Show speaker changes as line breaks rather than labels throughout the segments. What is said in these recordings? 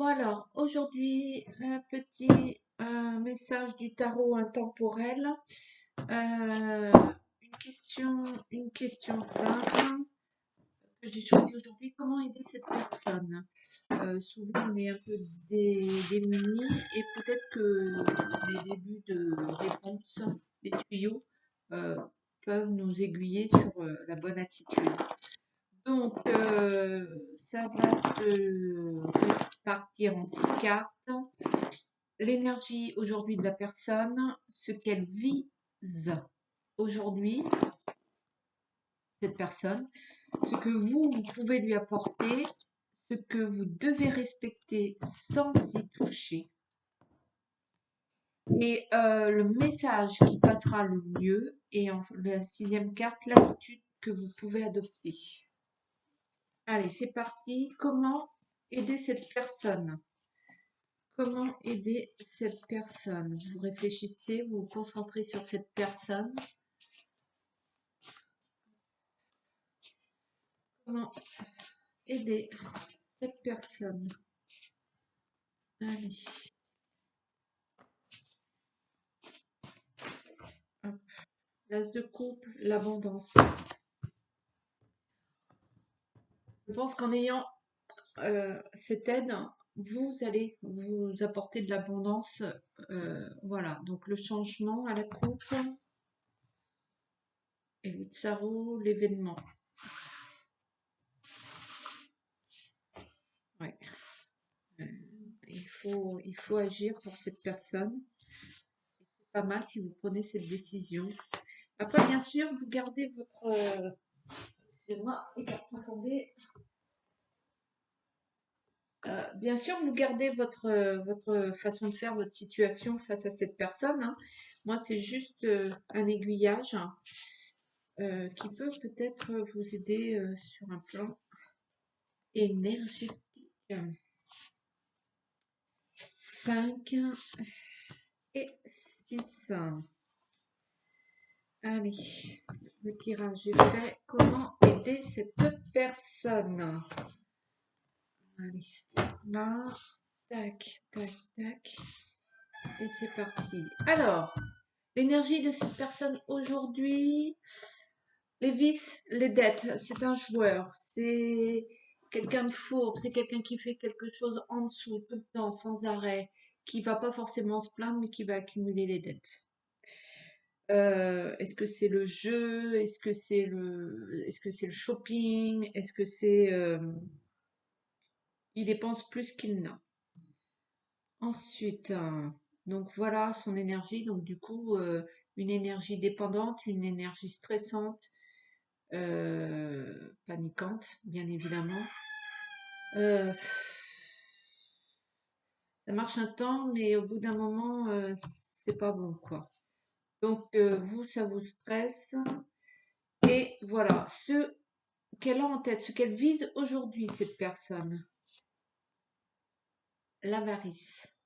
Bon alors, aujourd'hui, un petit message du tarot intemporel. Euh, une question simple que j'ai choisie aujourd'hui. Comment aider cette personne? Souvent, on est un peu démunis et peut-être que les débuts de réponse des tuyaux euh, peuvent nous aiguiller sur la bonne attitude. Donc, ça va se partir en 6 cartes. L'énergie aujourd'hui de la personne, ce qu'elle vise aujourd'hui, cette personne, ce que vous pouvez lui apporter, ce que vous devez respecter sans y toucher. Et le message qui passera le mieux, et en la 6e carte, l'attitude que vous pouvez adopter. Allez, c'est parti. Comment aider cette personne? Comment aider cette personne? Vous réfléchissez, vous vous concentrez sur cette personne. Comment aider cette personne? Allez. Hop. L'as de coupe, l'abondance. Je pense qu'en ayant cette aide, vous allez vous apporter de l'abondance. Voilà, donc le changement à la coupe et le tsaro, l'événement. Ouais. Il faut agir pour cette personne. C'est pas mal si vous prenez cette décision. Après, bien sûr, vous gardez votre... excusez-moi, attendez. Bien sûr, vous gardez votre façon de faire, votre situation face à cette personne, hein. Moi, c'est juste un aiguillage qui peut peut-être vous aider sur un plan énergétique. 5 et 6. Allez, le tirage est fait. Comment aider cette personne? Allez, là, tac, tac, tac. Et c'est parti. Alors, l'énergie de cette personne aujourd'hui, les vices, les dettes, c'est un joueur, c'est quelqu'un de fourbe, c'est quelqu'un qui fait quelque chose en dessous, tout le temps, sans arrêt, qui va pas forcément se plaindre, mais qui va accumuler les dettes. Est-ce que c'est le jeu? Est-ce que c'est le shopping? Est-ce que c'est, il dépense plus qu'il n'a. Ensuite, donc voilà son énergie. Donc du coup, une énergie dépendante, une énergie stressante, paniquante, bien évidemment. Ça marche un temps, mais au bout d'un moment, c'est pas bon, quoi. Donc vous, ça vous stresse. Et voilà, ce qu'elle a en tête, ce qu'elle vise aujourd'hui, cette personne, l'avarice.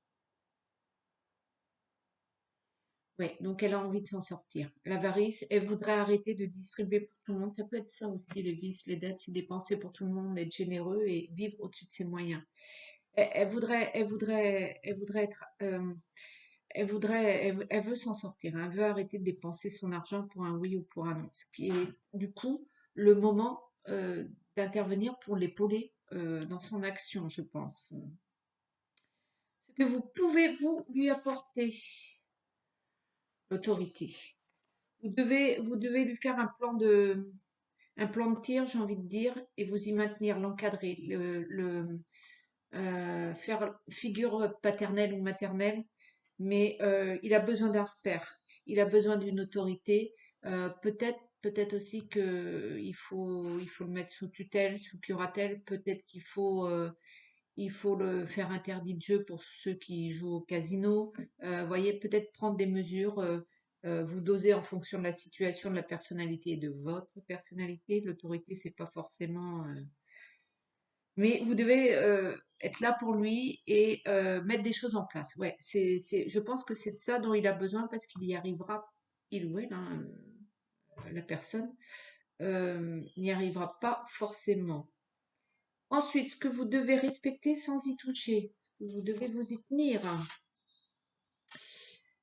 Oui, donc elle a envie de s'en sortir. L'avarice, elle voudrait arrêter de distribuer pour tout le monde. Ça peut être ça aussi, les vices, les dettes, c'est dépenser pour tout le monde, être généreux et vivre au-dessus de ses moyens. Elle voudrait être, elle veut s'en sortir. Elle veut arrêter de dépenser son argent pour un oui ou pour un non. Ce qui est du coup le moment d'intervenir pour l'épauler dans son action, je pense. Ce que vous pouvez vous lui apporter, l'autorité. Vous devez lui faire un plan de tir, j'ai envie de dire, et vous y maintenir, l'encadrer, faire figure paternelle ou maternelle, mais il a besoin d'un repère, il a besoin d'une autorité, peut-être aussi que il faut le mettre sous tutelle, sous curatelle, peut-être il faut le faire interdit de jeu pour ceux qui jouent au casino. Voyez, peut-être prendre des mesures, vous doser en fonction de la situation, de la personnalité et de votre personnalité. L'autorité, c'est pas forcément. Mais vous devez être là pour lui et mettre des choses en place. Ouais, je pense que c'est de ça dont il a besoin parce qu'il y arrivera, il ou elle, hein, la personne, n'y arrivera pas forcément. Ensuite, ce que vous devez respecter sans y toucher. Vous devez vous y tenir.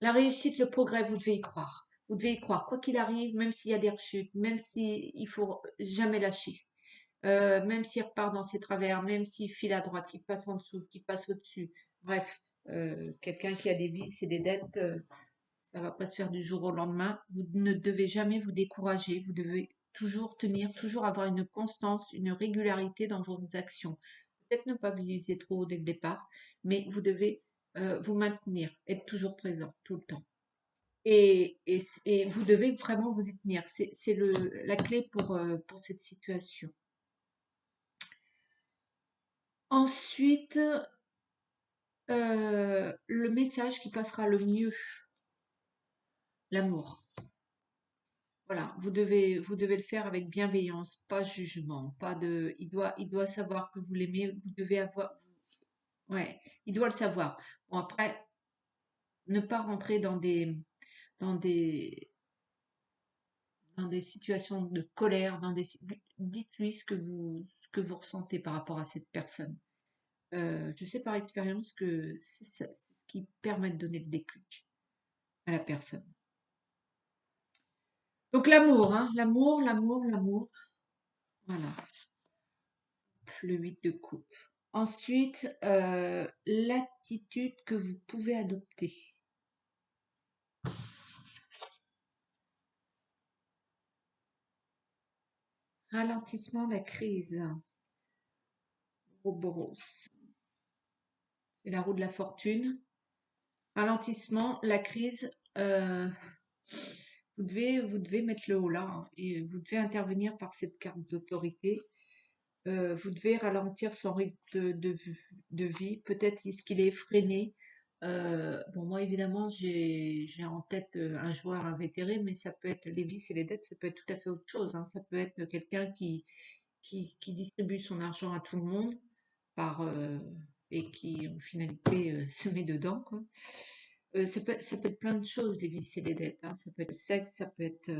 La réussite, le progrès, vous devez y croire. Vous devez y croire, quoi qu'il arrive, même s'il y a des rechutes, même s'il faut jamais lâcher. Même s'il repart dans ses travers, même s'il file à droite, qu'il passe en dessous, qu'il passe au-dessus. Bref, quelqu'un qui a des vices et des dettes, ça va pas se faire du jour au lendemain. Vous ne devez jamais vous décourager. Vous devez toujours tenir, toujours avoir une constance, une régularité dans vos actions. Peut-être ne pas viser trop haut dès le départ, mais vous devez vous maintenir, être toujours présent tout le temps. Et vous devez vraiment vous y tenir. C'est la clé pour cette situation. Ensuite, le message qui passera le mieux, l'amour. Voilà, vous devez le faire avec bienveillance, pas jugement, pas de. Il doit savoir que vous l'aimez. Vous devez avoir. Ouais, il doit le savoir. Bon après, ne pas rentrer dans des dans des situations de colère, dites-lui ce que vous ressentez par rapport à cette personne. Je sais par expérience que c'est ce qui permet de donner le déclic à la personne. Donc l'amour, hein, l'amour. Voilà, le 8 de coupe. Ensuite, l'attitude que vous pouvez adopter. Ralentissement, la crise. Ouroboros. C'est la roue de la fortune. Ralentissement, la crise. Vous devez mettre le haut là, hein, et vous devez intervenir par cette carte d'autorité. Vous devez ralentir son rythme de vie. Peut-être est-ce qu'il est effréné. Bon, moi, évidemment, j'ai en tête un joueur invétéré, mais ça peut être les vices et les dettes, ça peut être tout à fait autre chose, hein. Ça peut être quelqu'un qui distribue son argent à tout le monde par, et qui, en finalité, se met dedans, quoi. Ça peut être plein de choses, les vices et les dettes, hein. Ça peut être le sexe, ça peut être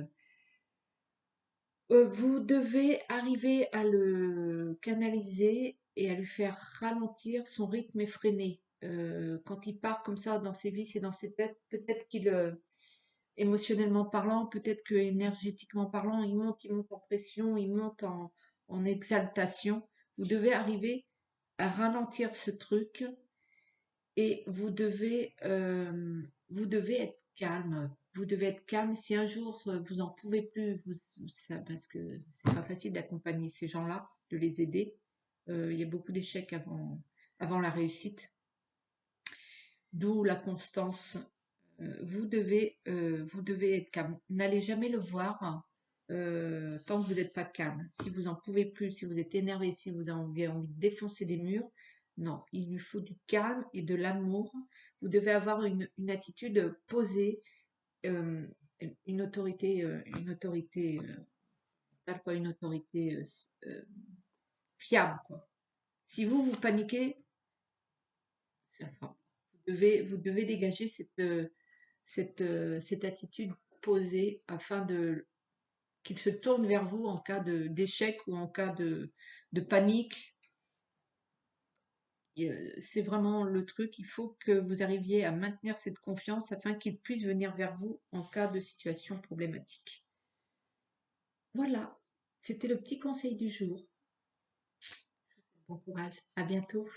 vous devez arriver à le canaliser et à lui faire ralentir son rythme effréné. Quand il part comme ça dans ses vices et dans ses têtes, peut-être qu'il, émotionnellement parlant, peut-être que énergétiquement parlant, il monte en pression, en exaltation. Vous devez arriver à ralentir ce truc et vous devez être calme. Vous devez être calme. Si un jour vous en pouvez plus, parce que c'est pas facile d'accompagner ces gens-là, de les aider. Il y a beaucoup d'échecs avant la réussite, d'où la constance. Vous devez être calme. N'allez jamais le voir tant que vous n'êtes pas calme. Si vous en pouvez plus, si vous êtes énervé, si vous avez envie de défoncer des murs, non, il lui faut du calme et de l'amour. Vous devez avoir une attitude posée, euh, une autorité, pas une autorité fiable, quoi. Si vous paniquez, c'est la fin. Vous devez dégager cette attitude posée afin qu'il se tourne vers vous en cas d'échec ou en cas de panique. C'est vraiment le truc, il faut que vous arriviez à maintenir cette confiance afin qu'il puisse venir vers vous en cas de situation problématique. Voilà, c'était le petit conseil du jour. Bon courage, à bientôt.